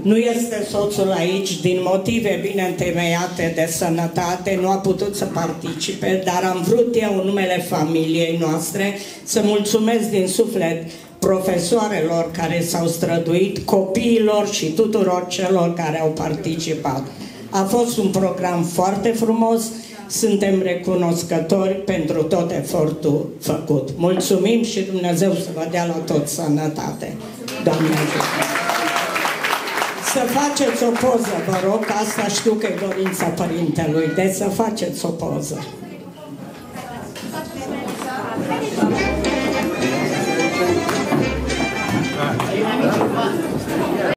Nu este soțul aici, din motive bine întemeiate de sănătate, nu a putut să participe, dar am vrut eu, în numele familiei noastre, să mulțumesc din suflet profesoarelor care s-au străduit, copiilor și tuturor celor care au participat. A fost un program foarte frumos, suntem recunoscători pentru tot efortul făcut. Mulțumim și Dumnezeu să vă dea la tot sănătate. Doamne ajută! Să faceți o poză, vă rog, asta știu că e dorința părintelui, deci să faceți o poză.